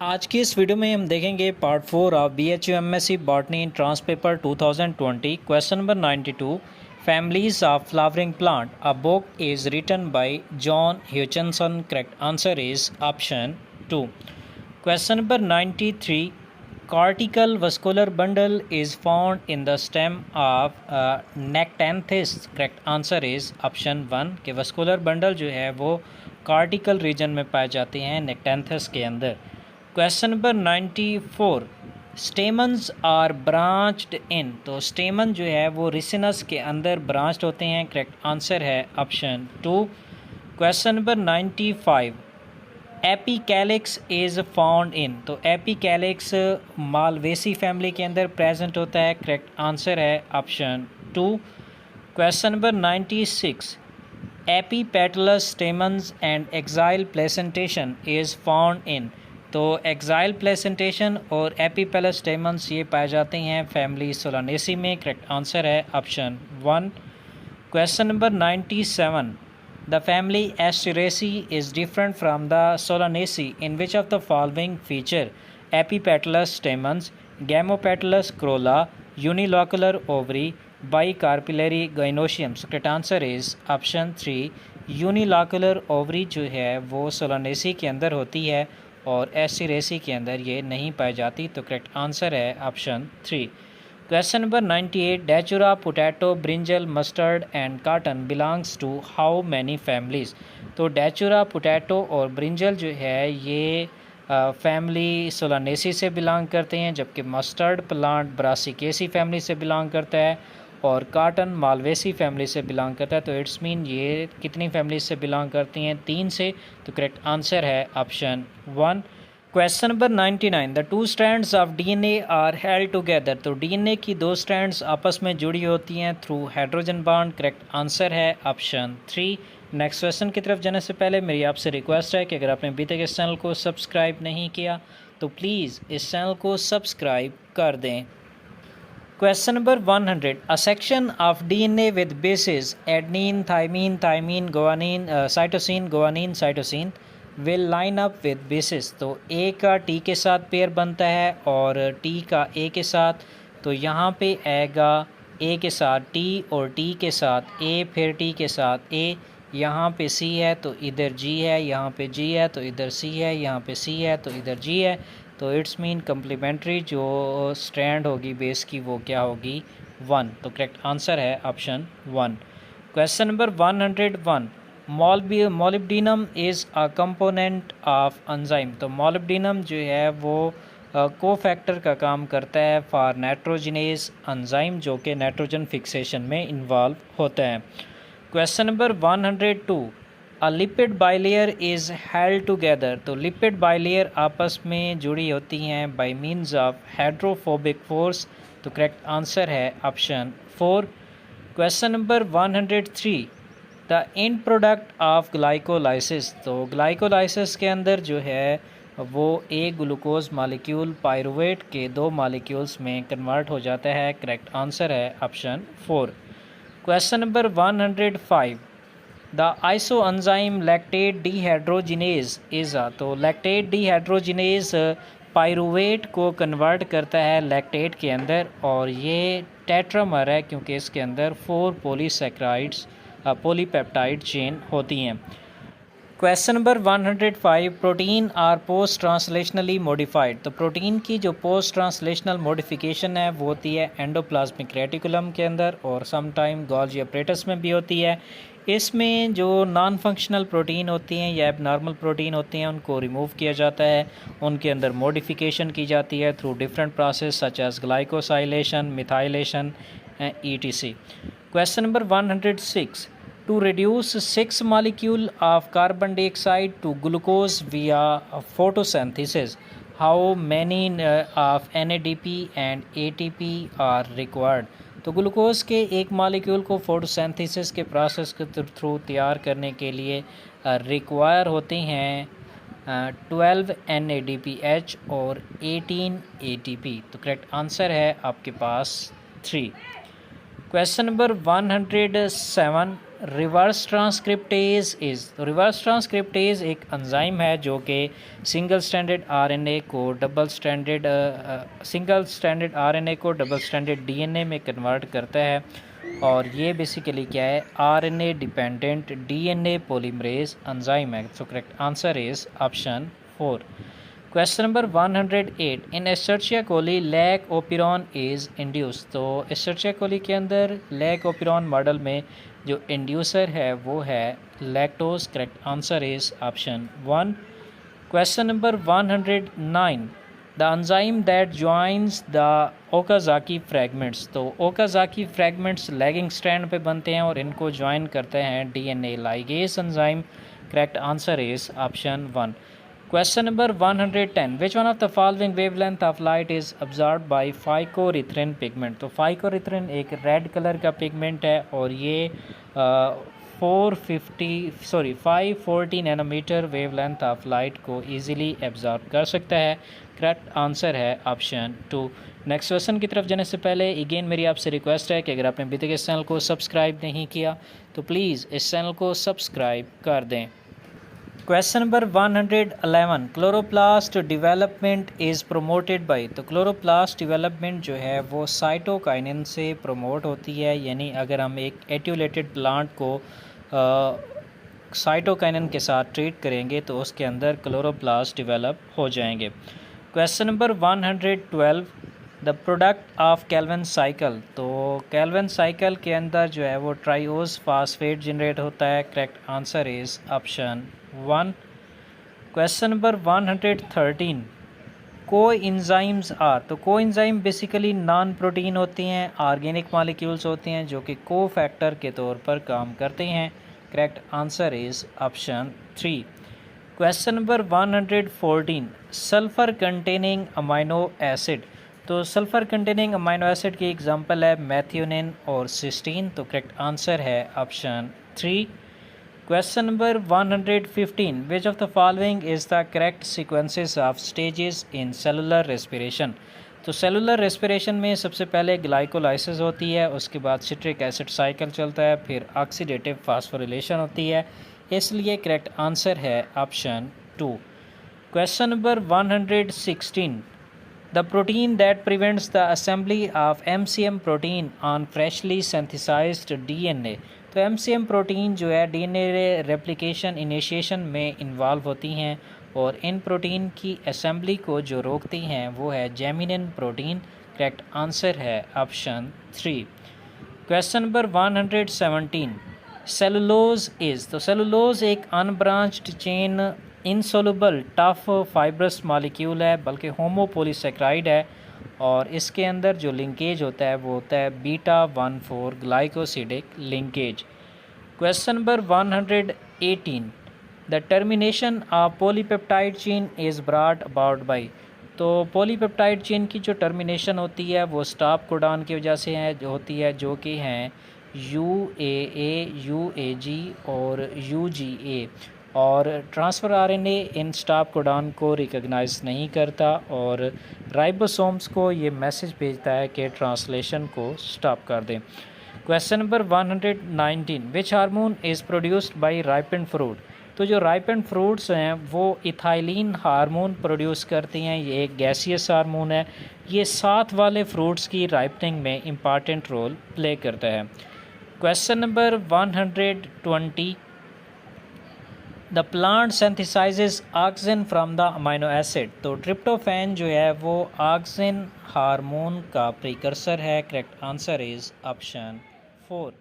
आज की इस वीडियो में हम देखेंगे part 4 of BHUMSc botany entrance paper 2020 question number 92 families of flowering plant a book is written by John Hutchinson correct answer is option 2 question number 93 cortical vascular bundle is found in the stem of nectanthus correct answer is option 1 कि vascular bundle जो है वो cortical region में पाए जाते हैं nectanthus के अंदर। Question number 94 stamens are branched in तो स्टेमन जो है वो रिसिनस के अंदर ब्रांच्ड होते हैं करेक्ट आंसर है option 2। Question number 95 epicalyx is found in तो एपिकैलिक्स मालवेसी फैमिली के अंदर प्रेजेंट होता है करेक्ट आंसर है option 2। Question number 96 epipetalous stamens and exile placentation is found in तो एक्साइल प्लेसेंटेशन और एपीपेलस स्टेमन्स ये पाए जाते हैं फैमिली सोलानेसी में करेक्ट आंसर है option 1। Question number 97 the family Asteraceae is different from the Solanaceae in which of the following feature epipetalous stamens gamopetalous corolla unilocular ovary bicarpellary gynoecium correct answer is option 3 unilocular ovary जो है वो Solanaceae के अंदर होती है और Asteraceae के अंदर ये नहीं पाई जाती तो करेक्ट आंसर है option 3। Question number 98 Datura potato brinjal mustard and cotton belongs to how many families तो डेचुरा पोटैटो और ब्रिंजल जो है ये फैमिली सोलानेसी से बिलोंग करते हैं जबकि मस्टर्ड प्लांट ब्रासिकेसी फैमिली से बिलोंग करता है और कॉटन मालवेसी फैमिली से बिलोंग करता है। तो इट्स मीन ये कितनी फैमिली से बिलोंग करती हैं 3 से तो करेक्ट आंसर है option 1। Question number 99 the two strands of DNA are held together तो डीएनए की 2 स्ट्रैंड्स आपस में जुड़ी होती हैं through hydrogen bond correct answer है ऑप्शन 3। नेक्स्ट क्वेश्चन की तरफ जाने से पहले मेरी आपसे रिक्वेस्ट है कि अगर आपने अभी तक इस चैनल को सब्सक्राइब नहीं किया तो प्लीज़ इस चैनल को सब्सक्राइब कर दें। Question number 100 a section of DNA with bases adenine thymine thymine guanine cytosine guanine cytosine will line up with bases तो ए का टी के साथ पेयर बनता है और टी का ए के साथ तो यहाँ पे आएगा ए के साथ टी और टी के साथ ए फिर टी के साथ ए यहाँ पे सी है तो इधर जी है यहाँ पे जी है तो इधर सी है यहाँ पे सी है तो इधर जी है तो इट्स मीन कम्प्लीमेंट्री जो स्ट्रैंड होगी बेस की वो क्या होगी 1 तो करेक्ट आंसर है option 1। Question number 101 molybdenum is a component of enzyme तो मोलिब्डेनम जो है वो कोफैक्टर का काम करता है फॉर नाइट्रोजनेज एंजाइम जो कि नाइट्रोजन फिक्सेशन में इन्वॉल्व होता है। Question number 102 a lipid bilayer is held together तो लिपिड बाइलेयर आपस में जुड़ी होती हैं bye means of hydrophobic force तो करेक्ट आंसर है option 4। Question number 103 the end product of glycolysis तो ग्लाइकोलाइसिस के अंदर जो है वो एक ग्लूकोज मालिक्यूल पायरुवेट के 2 मालिक्यूल्स में कन्वर्ट हो जाता है करेक्ट आंसर है option 4। Question number 105 the isoenzyme lactate dehydrogenase is तो लैक्टेट डिहाइड्रोजिनेज पायरुवेट को कन्वर्ट करता है लैक्टेट के अंदर और ये टेट्रामर है क्योंकि इसके अंदर 4 पॉलीसैकेराइड्स पॉलीपेप्टाइड चेन होती हैं। Question number 105 proteins are post translationally modified तो प्रोटीन की जो पोस्ट ट्रांसलेशनल मॉडिफिकेशन है वो होती है एंडोप्लाज्मिक रेटिकुलम के अंदर और सम टाइम गोल्गी अपरेटस में भी होती है। इसमें जो नॉन फंक्शनल प्रोटीन होती हैं या एबनॉर्मल प्रोटीन होती हैं उनको रिमूव किया जाता है, उनके अंदर मॉडिफिकेशन की जाती है through different process such as glycosylation methylation ETC। Question number 106 to reduce 6 molecule of carbon dioxide to glucose via photosynthesis how many of NADP and ATP are required तो ग्लूकोज के एक मालिक्यूल को photosynthesis के process के through तैयार करने के लिए रिक्वायर होते हैं 12 NADPH और 18 ATP तो करेक्ट आंसर है आपके पास 3। Question number 107, reverse transcriptase is, तो रिवर्स ट्रांसक्रिप्टेज एक एंजाइम है जो कि सिंगल स्ट्रैंडेड आरएनए को डबल स्ट्रैंडेड डीएनए में कन्वर्ट करता है। और ये बेसिकली क्या है, RNA dependent DNA polymerase enzyme है। So correct answer is option 4। Question number 108, in Escherichia coli lac operon is induce, तो एस्चर्चिया कोली के अंदर लैक ओपिरॉन मॉडल में जो इंड्यूसर है वो है lactose. Correct answer is option 1। Question number 109, the enzyme that joins the Okazaki fragments, तो Okazaki fragments lagging strand पे बनते हैं और इनको ज्वाइन करते हैं DNA ligase enzyme. Correct answer is option 1। Question number 110, which one of the following wavelength of light is absorbed by phycoerythrin pigment, तो phycoerythrin एक रेड कलर का पिगमेंट है और ये 540 नैनोमीटर वेवलेंथ ऑफ लाइट को easily absorb कर सकता है। करेक्ट आंसर है ऑप्शन 2। नेक्स्ट क्वेश्चन की तरफ जाने से पहले अगेन मेरी आपसे रिक्वेस्ट है कि अगर आपने अभी तक इस चैनल को सब्सक्राइब नहीं किया तो प्लीज़ इस चैनल को सब्सक्राइब कर दें। Question number 111, chloroplast development is promoted by, तो क्लोरोप्लास्ट डेवलपमेंट जो है वो साइटोकाइनिन से प्रोमोट होती है। यानी अगर हम एक एट्यूलेटेड प्लांट को साइटोकाइनिन के साथ ट्रीट करेंगे तो उसके अंदर क्लोरोप्लास्ट डेवलप हो जाएंगे। Question number 112, the product of Calvin cycle, तो कैल्विन साइकिल के अंदर जो है वो ट्राइओस फास्फेट जनरेट होता है। Correct answer is option 1। Question number 113, coenzymes are, तो कोएंजाइम बेसिकली नॉन प्रोटीन होती हैं, ऑर्गेनिक मॉलिक्यूल्स होते हैं जो कि को फैक्टर के तौर पर काम करते हैं। Correct answer is option 3। Question number 114, sulphur containing amino acid, तो सल्फ़र कंटेनिंग अमाइनो एसिड की एग्जांपल है मैथियोनिन और सिस्टीन। तो करेक्ट आंसर है option 3। Question number 115, which of the following is the correct sequences of stages in cellular respiration, तो cellular respiration में सबसे पहले ग्लाइकोलाइसिस होती है, उसके बाद सिट्रिक एसिड साइकिल चलता है, फिर ऑक्सीडेटिव फास्फोरिलेशन होती है, इसलिए करेक्ट आंसर है option 2। Question number 116, the protein that prevents the assembly of MCM protein on freshly synthesised DNA, तो MCM प्रोटीन जो है डीएनए रेप्लिकेशन इनिशिएशन में इन्वॉल्व होती हैं और इन प्रोटीन की असेंबली को जो रोकती हैं वो है जेमिनिन प्रोटीन। करेक्ट आंसर है option 3। Question number 117, cellulose is, तो सेलुलोज एक unbranched chain insoluble tough fibrous molecule है, बल्कि होमोपोलीसेक्राइड है और इसके अंदर जो लिंकेज होता है वो होता है β14 glycosidic linkage. Question number 118, the termination of polypeptide chain is brought about by, तो पॉलीपेप्टाइड चेन की जो टर्मिनेशन होती है वो स्टॉप कोडॉन की वजह से होती है जो कि हैं UAA, UAG और UGA, और ट्रांसफ़र आरएनए इन स्टॉप कोडॉन को रिकॉग्नाइज नहीं करता और राइबोसोम्स को ये मैसेज भेजता है कि ट्रांसलेशन को स्टॉप कर दें। Question number 119, which hormone is produced by ripened fruit, तो जो राइपेंड फ्रूट्स हैं वो इथाइलिन हार्मोन प्रोड्यूस करती हैं, ये एक गैसियस हार्मोन है, ये साथ वाले फ्रूट्स की राइपनिंग में इम्पॉर्टेंट रोल प्ले करता है। Question number 120, the plant synthesises auxin from the amino acid, तो ट्रिप्टोफैन जो है वो ऑक्सिन हार्मोन का प्रीकर्सर है। Correct answer is option 4।